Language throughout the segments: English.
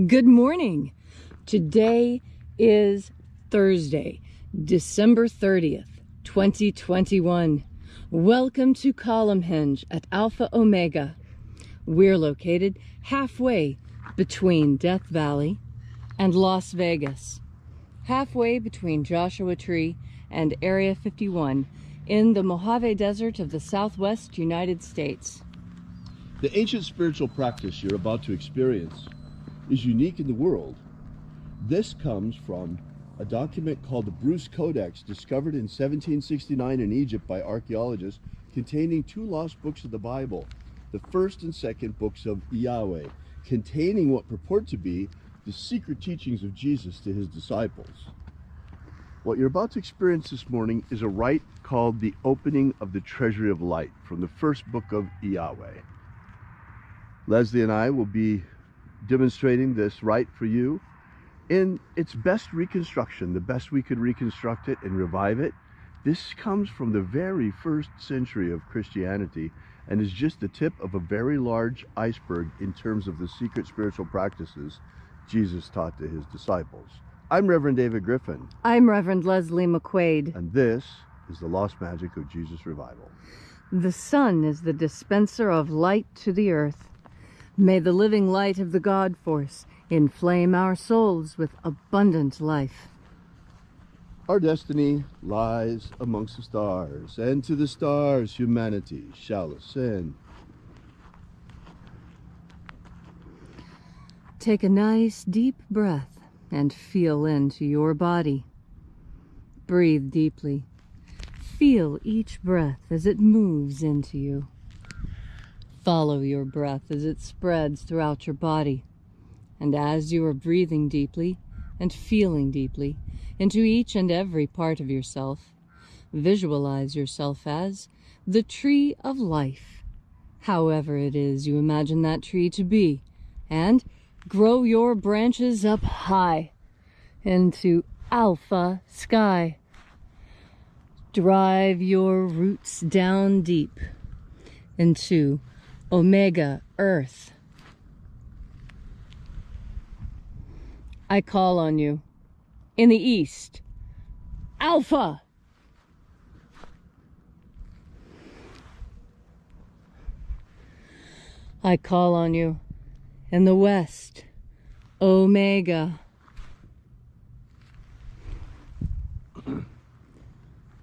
Good morning. Today is Thursday, December 30th, 2021. Welcome to Columnhenge at Alpha Ωmega. We're located halfway between Death Valley and Las Vegas, halfway between Joshua Tree and Area 51 in the Mojave Desert of the Southwest United States. The ancient spiritual practice you're about to experience is unique in the world. This comes from a document called the Bruce Codex, discovered in 1769 in Egypt by archaeologists, containing two lost books of the Bible, the first and second books of Yahweh, containing what purport to be the secret teachings of Jesus to his disciples. What you're about to experience this morning is a rite called the opening of the Treasury of Light from the first book of Yahweh. Leslie and I will be demonstrating this rite for you in its best reconstruction, the best we could reconstruct it and revive it. This comes from the very first century of Christianity and is just the tip of a very large iceberg in terms of the secret spiritual practices Jesus taught to his disciples. I'm Reverend David Griffin. I'm Reverend Leslie McQuade. And this is the Lost Magic of Jesus Revival. The sun is the dispenser of light to the earth. May the living light of the God Force inflame our souls with abundant life. Our destiny lies amongst the stars, and to the stars humanity shall ascend. Take a nice deep breath and feel into your body. Breathe deeply. Feel each breath as it moves into you. Follow your breath as it spreads throughout your body. And as you are breathing deeply and feeling deeply into each and every part of yourself, visualize yourself as the tree of life, however it is you imagine that tree to be, and grow your branches up high into alpha sky. Drive your roots down deep into Omega Earth. I call on you in the east, Alpha. I call on you in the west, Omega.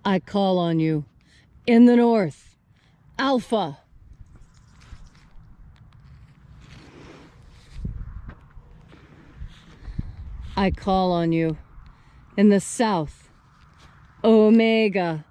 I call on you in the north, Alpha. I call on you in the south, Omega.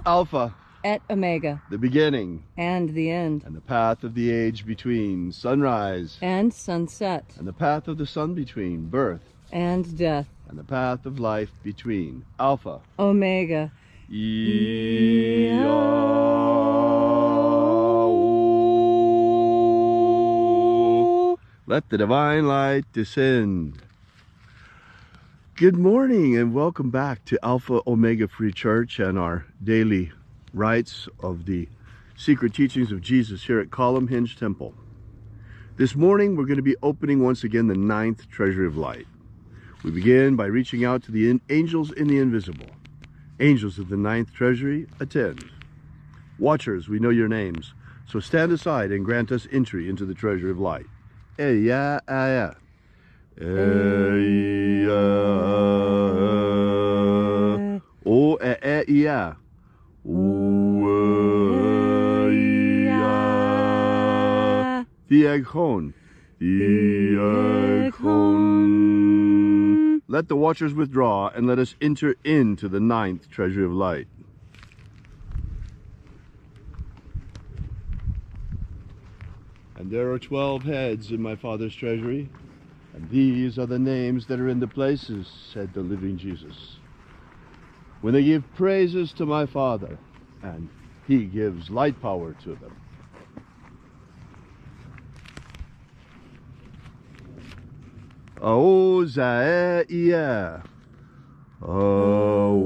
Alpha. Et Omega. The beginning. And the end. And the path of the age between sunrise. And sunset. And the path of the sun between birth. And death. And the path of life between Alpha. Omega. Let the divine light descend. Good morning and welcome back to Alpha Ωmega Free Church and our daily rites of the secret teachings of Jesus here at Columnhenge Temple. This morning we're going to be opening once again the 9th Treasury of Light. We begin by reaching out to the angels in the invisible. Angels of the 9th Treasury, attend. Watchers, we know your names, so stand aside and grant us entry into the Treasury of Light. Eya, aya. Eya. O, e, Ueya. Theaghon. Theaghon. Let the watchers withdraw and let us enter into the 9th Treasury of Light. And there are 12 heads in my Father's treasury, and these are the names that are in the places, said the living Jesus. When they give praises to my Father, and he gives light power to them. Aozaia. Aozaia.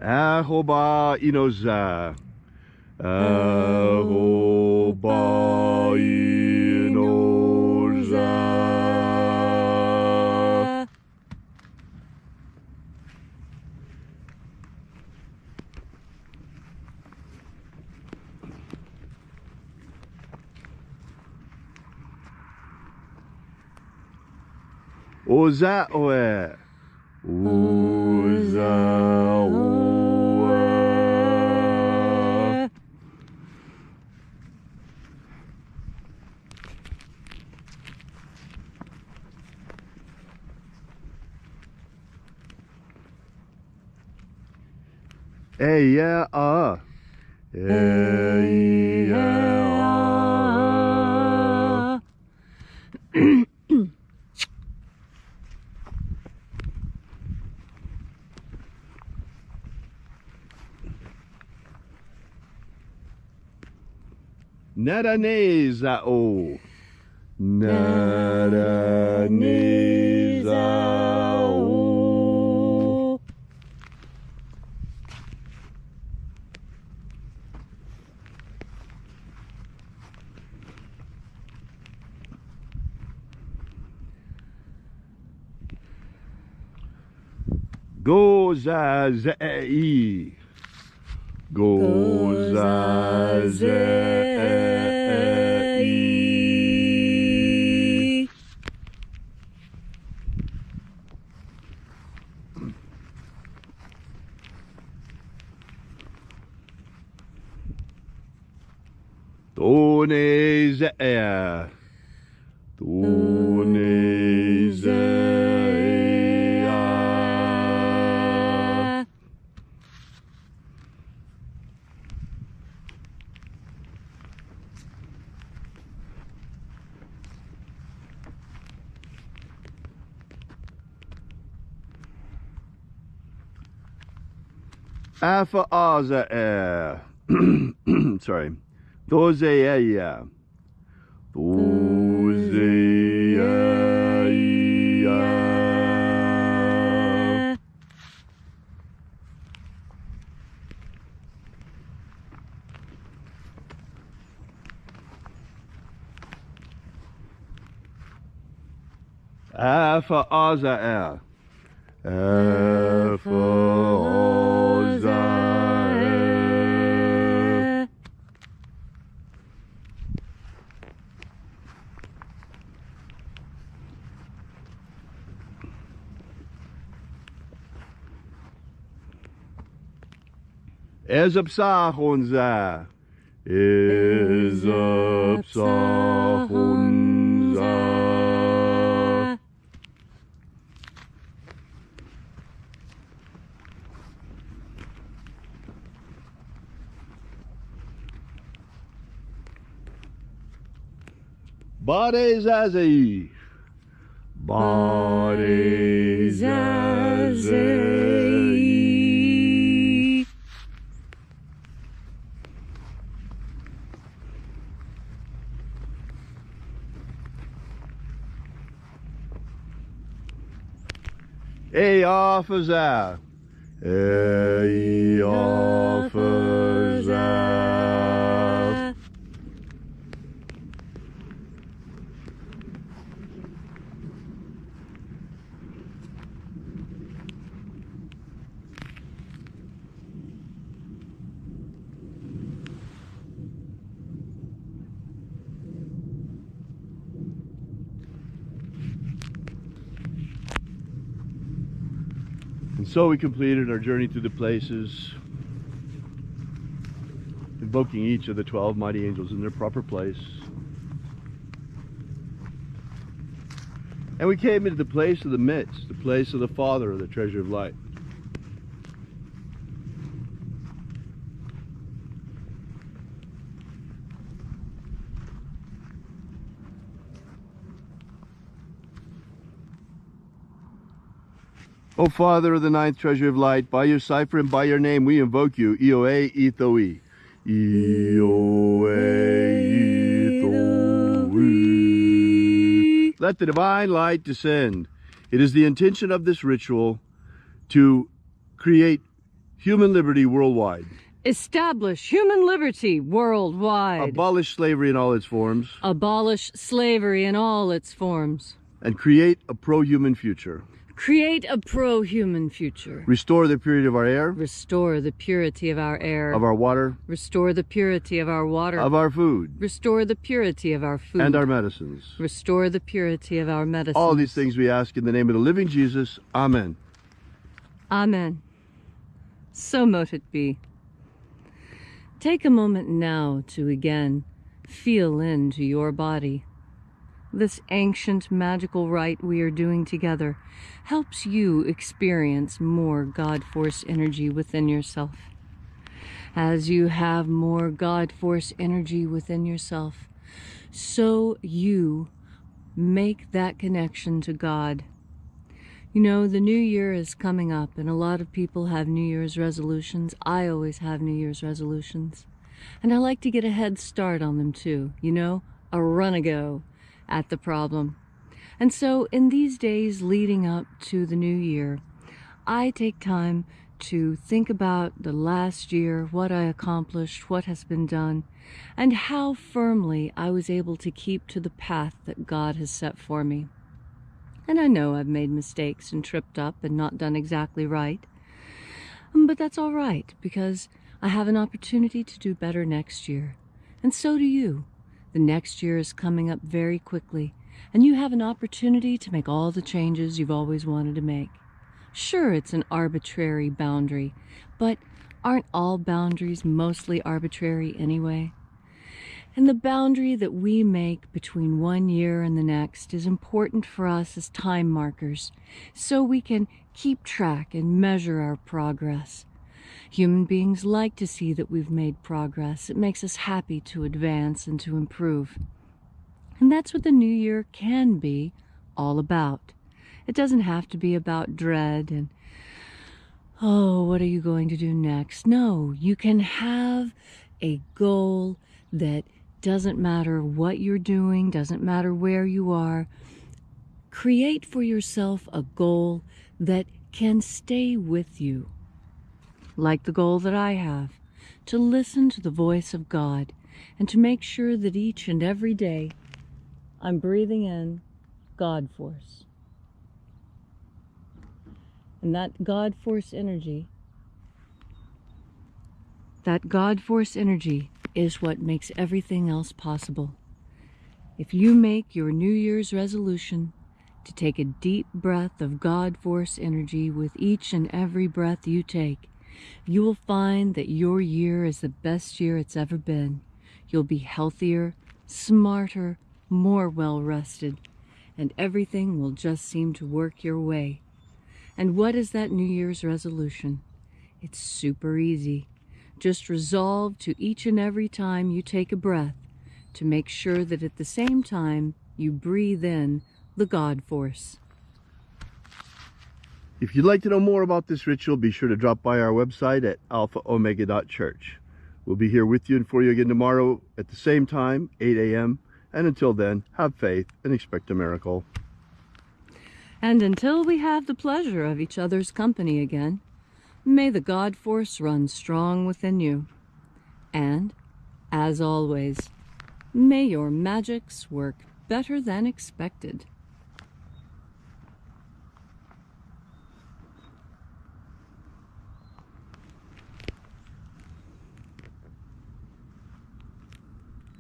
Ahoba inoza. Ahoba inoza. Oza oe. Oza oe. Yeah, yeah. Nadaneza o. Nadaneza o. Gozazei. Gozazei. Tonezea. Tonezea. Alpha Ωmega. Sorry. Thosea. Thosea. Alpha Ωmega. Alpha Ωmega. Ezapsahonza. Ezapsahonza. Badezazei. Badezazei. Eophaza. Eophaza. And so we completed our journey through the places, invoking each of the 12 mighty angels in their proper place. And we came into the place of the midst, the place of the Father of the Treasury of Light. O Father of the ninth Treasury of Light, by your cipher and by your name we invoke you, Yahweh, Yahweh. Let the divine light descend. It is the intention of this ritual to create human liberty worldwide. Establish human liberty worldwide. Abolish slavery in all its forms. Abolish slavery in all its forms. And create a pro-human future. Create a pro-human future. Restore the purity of our air. Restore the purity of our air. Of our water. Restore the purity of our water. Of our food. Restore the purity of our food. And our medicines. Restore the purity of our medicines. All these things we ask in the name of the living Jesus. Amen. Amen. So mote it be. Take a moment now to again feel into your body. This ancient magical rite we are doing together helps you experience more God Force energy within yourself. As you have more God Force energy within yourself, so you make that connection to God. You know, the new year is coming up, and a lot of people have New Year's resolutions. I always have New Year's resolutions. And I like to get a head start on them too, you know, a run-a-go at the problem. And so in these days leading up to the new year, I take time to think about the last year, what I accomplished, what has been done, and how firmly I was able to keep to the path that God has set for me. And I know I've made mistakes and tripped up and not done exactly right. But that's all right, because I have an opportunity to do better next year. And so do you. The next year is coming up very quickly, and you have an opportunity to make all the changes you've always wanted to make. Sure, it's an arbitrary boundary, but aren't all boundaries mostly arbitrary anyway? And the boundary that we make between one year and the next is important for us as time markers, so we can keep track and measure our progress. Human beings like to see that we've made progress. It makes us happy to advance and to improve. And that's what the new year can be all about. It doesn't have to be about dread and, oh, what are you going to do next? No, you can have a goal that doesn't matter what you're doing, doesn't matter where you are. Create for yourself a goal that can stay with you. Like the goal that I have, to listen to the voice of God and to make sure that each and every day I'm breathing in God Force. And that God Force energy is what makes everything else possible. If you make your New Year's resolution to take a deep breath of God Force energy with each and every breath you take, you will find that your year is the best year it's ever been. You'll be healthier, smarter, more well-rested, and everything will just seem to work your way. And what is that New Year's resolution? It's super easy. Just resolve to each and every time you take a breath to make sure that at the same time you breathe in the God Force. If you'd like to know more about this ritual, be sure to drop by our website at alphaomega.church. We'll be here with you and for you again tomorrow at the same time, 8 a.m. And until then, have faith and expect a miracle. And until we have the pleasure of each other's company again, may the God Force run strong within you. And, as always, may your magics work better than expected.